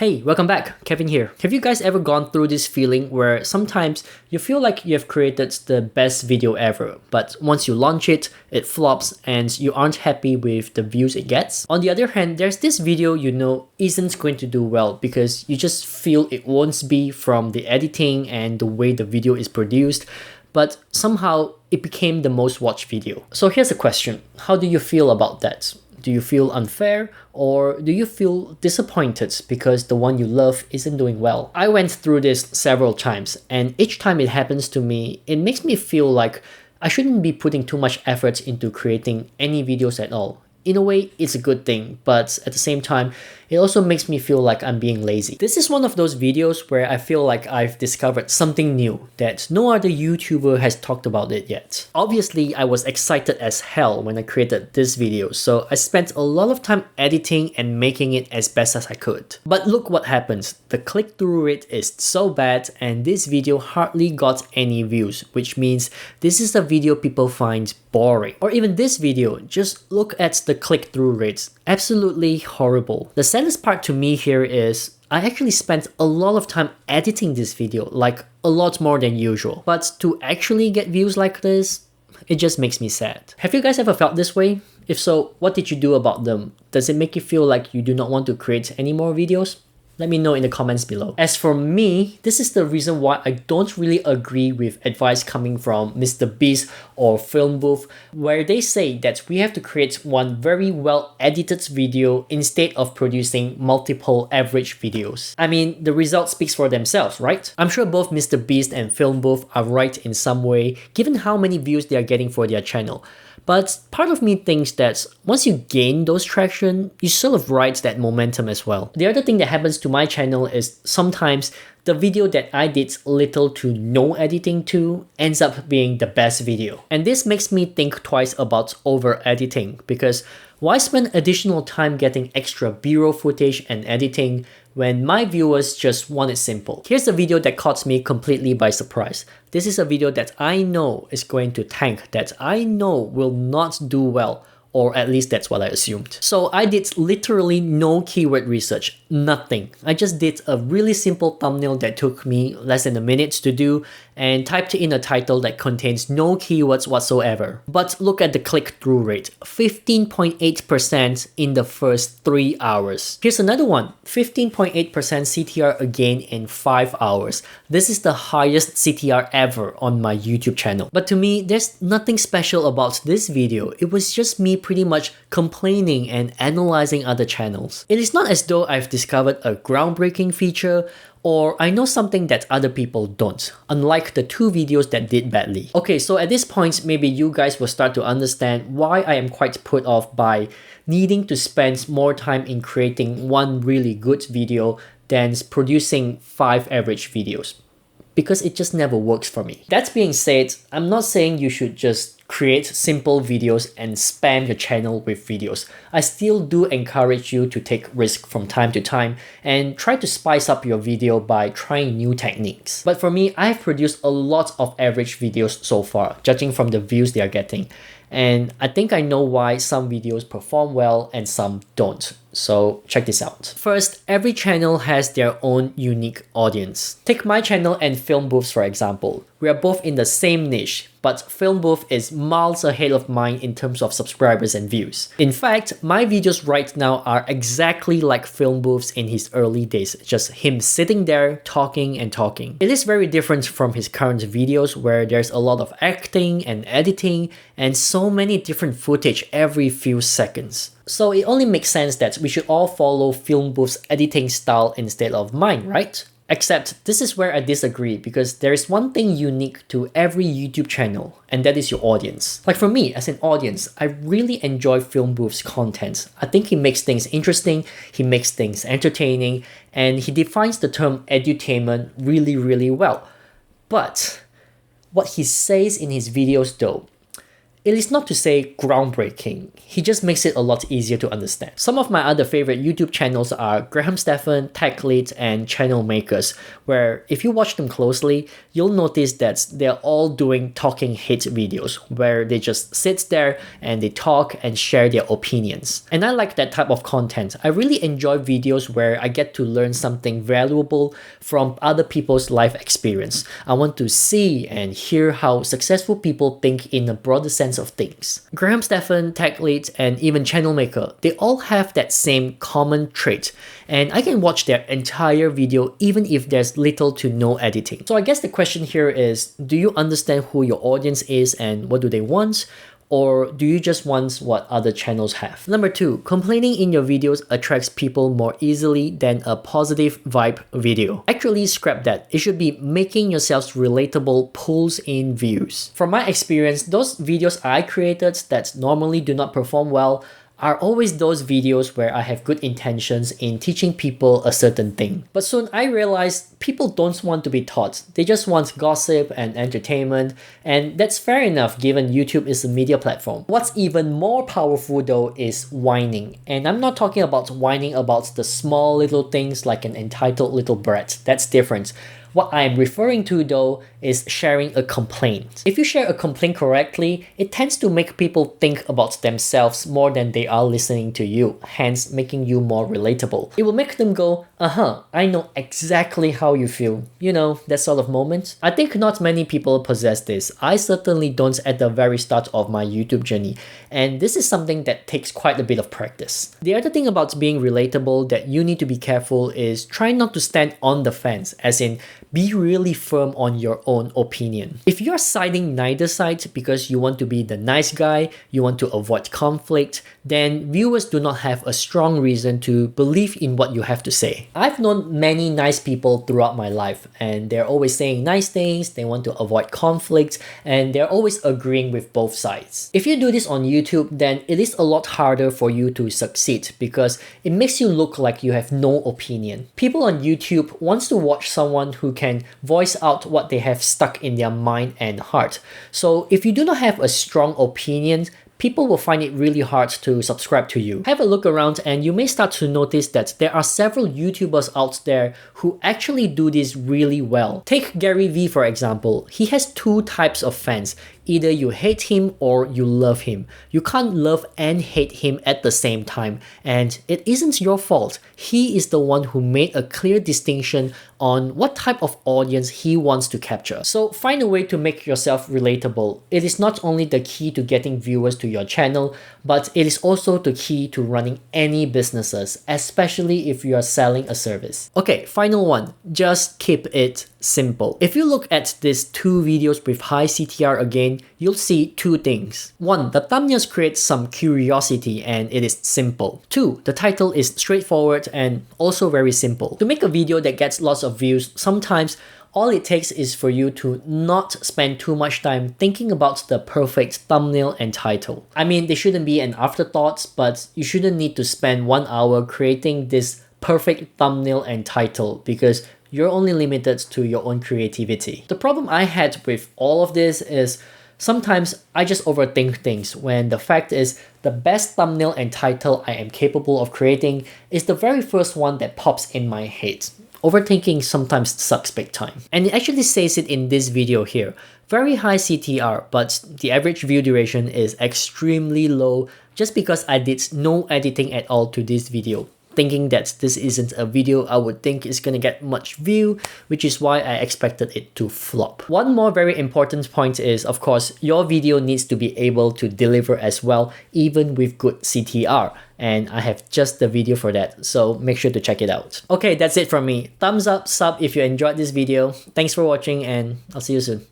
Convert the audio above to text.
Hey, welcome back. Kevin here. Have you guys ever gone through this feeling where sometimes you feel like you have created the best video ever, but once you launch it, it flops and you aren't happy with the views it gets? On the other hand, there's this video you know isn't going to do well because you just feel it won't be from the editing and the way the video is produced, but somehow it became the most watched video. So here's a question. How do you feel about that? Do you feel unfair or do you feel disappointed because the one you love isn't doing well? I went through this several times, and each time it happens to me, it makes me feel like I shouldn't be putting too much effort into creating any videos at all. In a way, it's a good thing, but at the same time, it also makes me feel like I'm being lazy. This is one of those videos where I feel like I've discovered something new that no other YouTuber has talked about it yet. Obviously, I was excited as hell when I created this video, so I spent a lot of time editing and making it as best as I could. But look what happens. The click-through rate is so bad and this video hardly got any views, which means this is a video people find boring. Or even this video, just look at the click-through rates. Absolutely horrible. The saddest part to me here is I actually spent a lot of time editing this video, like a lot more than usual. But to actually get views like this, it just makes me sad. Have you guys ever felt this way? If so, what did you do about them? Does it make you feel like you do not want to create any more videos? Let me know in the comments below. As for me, this is the reason why I don't really agree with advice coming from MrBeast or Film Booth, where they say that we have to create one very well edited video instead of producing multiple average videos. I mean, the result speaks for themselves, right? I'm sure both MrBeast and Film Booth are right in some way, given how many views they are getting for their channel. But part of me thinks that once you gain those traction, you sort of ride that momentum as well. The other thing that happens to my channel is sometimes the video that I did little to no editing to ends up being the best video. And this makes me think twice about over editing, because why spend additional time getting extra B-roll footage and editing when my viewers just want it simple? Here's a video that caught me completely by surprise. This is a video that I know is going to tank, that I know will not do well, or at least that's what I assumed. So I did literally no keyword research, nothing. I just did a really simple thumbnail that took me less than a minute to do and typed in a title that contains no keywords whatsoever. But look at the click-through rate, 15.8% in the first 3 hours. Here's another one, 15.8% CTR again in 5 hours. This is the highest CTR ever on my YouTube channel. But to me, there's nothing special about this video. It was just me pretty much complaining and analyzing other channels. It is not as though I've discovered a groundbreaking feature or I know something that other people don't, unlike the two videos that did badly. Okay, so at this point, maybe you guys will start to understand why I am quite put off by needing to spend more time in creating one really good video than producing 5 average videos, because it just never works for me. That being said, I'm not saying you should just create simple videos and spam your channel with videos. I still do encourage you to take risk from time to time and try to spice up your video by trying new techniques. But for me, I've produced a lot of average videos so far, judging from the views they are getting. And I think I know why some videos perform well and some don't. So check this out. First, every channel has their own unique audience. Take my channel and Film Booth's for example. We are both in the same niche, but Film Booth is miles ahead of mine in terms of subscribers and views. In fact, my videos right now are exactly like Film Booth's in his early days, just him sitting there talking and talking. It is very different from his current videos where there's a lot of acting and editing and so many different footage every few seconds. So it only makes sense that we should all follow Film Booth's editing style instead of mine, right? Except this is where I disagree, because there is one thing unique to every YouTube channel, and that is your audience. Like for me, as an audience, I really enjoy Film Booth's content. I think he makes things interesting, he makes things entertaining, and he defines the term edutainment really, really well. But what he says in his videos though, It is not to say groundbreaking, he just makes it a lot easier to understand. Some of my other favorite YouTube channels are Graham Stephan, TechLead, and Channel Makers, where if you watch them closely, you'll notice that they're all doing talking head videos, where they just sit there and they talk and share their opinions. And I like that type of content. I really enjoy videos where I get to learn something valuable from other people's life experience. I want to see and hear how successful people think in a broader sense of things. Graham Stephan, TechLead, and even Channel Maker, they all have that same common trait, and I can watch their entire video even if there's little to no editing. So I guess the question here is, do you understand who your audience is and what do they want? Or do you just want what other channels have? Number 2, complaining in your videos attracts people more easily than a positive vibe video. Actually, scrap that. It should be making yourselves relatable pulls in views. From my experience, those videos I created that normally do not perform well are always those videos where I have good intentions in teaching people a certain thing. But soon I realized people don't want to be taught. They just want gossip and entertainment, and that's fair enough given YouTube is a media platform. What's even more powerful though is whining. And I'm not talking about whining about the small little things like an entitled little brat. That's different. What I'm referring to though is sharing a complaint. If you share a complaint correctly, it tends to make people think about themselves more than they are listening to you, hence making you more relatable. It will make them go, I know exactly how you feel. You know, that sort of moment. I think not many people possess this. I certainly don't at the very start of my YouTube journey, and this is something that takes quite a bit of practice. The other thing about being relatable that you need to be careful is try not to stand on the fence, as in be really firm on your own opinion. If you're siding neither side because you want to be the nice guy, you want to avoid conflict, then viewers do not have a strong reason to believe in what you have to say. I've known many nice people throughout my life, and they're always saying nice things, they want to avoid conflict, and they're always agreeing with both sides. If you do this on YouTube, then it is a lot harder for you to succeed because it makes you look like you have no opinion. People on YouTube wants to watch someone who can voice out what they have stuck in their mind and heart. So if you do not have a strong opinion, people will find it really hard to subscribe to you. Have a look around and you may start to notice that there are several YouTubers out there who actually do this really well. Take Gary Vee for example. He has two types of fans. Either you hate him or you love him. You can't love and hate him at the same time, and it isn't your fault. He is the one who made a clear distinction on what type of audience he wants to capture. So find a way to make yourself relatable. It is not only the key to getting viewers to your channel, but it is also the key to running any businesses, especially if you are selling a service. Okay, final one. Just keep it simple. If you look at these two videos with high CTR again, you'll see two things. 1. The thumbnails create some curiosity and it is simple. 2. The title is straightforward and also very simple. To make a video that gets lots of views, sometimes all it takes is for you to not spend too much time thinking about the perfect thumbnail and title. I mean, they shouldn't be an afterthought, but you shouldn't need to spend 1 hour creating this perfect thumbnail and title because you're only limited to your own creativity. The problem I had with all of this is sometimes I just overthink things when the fact is the best thumbnail and title I am capable of creating is the very first one that pops in my head. Overthinking sometimes sucks big time. And it actually says it in this video here. Very high CTR, but the average view duration is extremely low just because I did no editing at all to this video, thinking that this isn't a video I would think is gonna get much view, which is why I expected it to flop. One more very important point is, of course, your video needs to be able to deliver as well, even with good CTR. And I have just the video for that, so make sure to check it out. Okay, that's it from me. Thumbs up, sub if you enjoyed this video. Thanks for watching and I'll see you soon.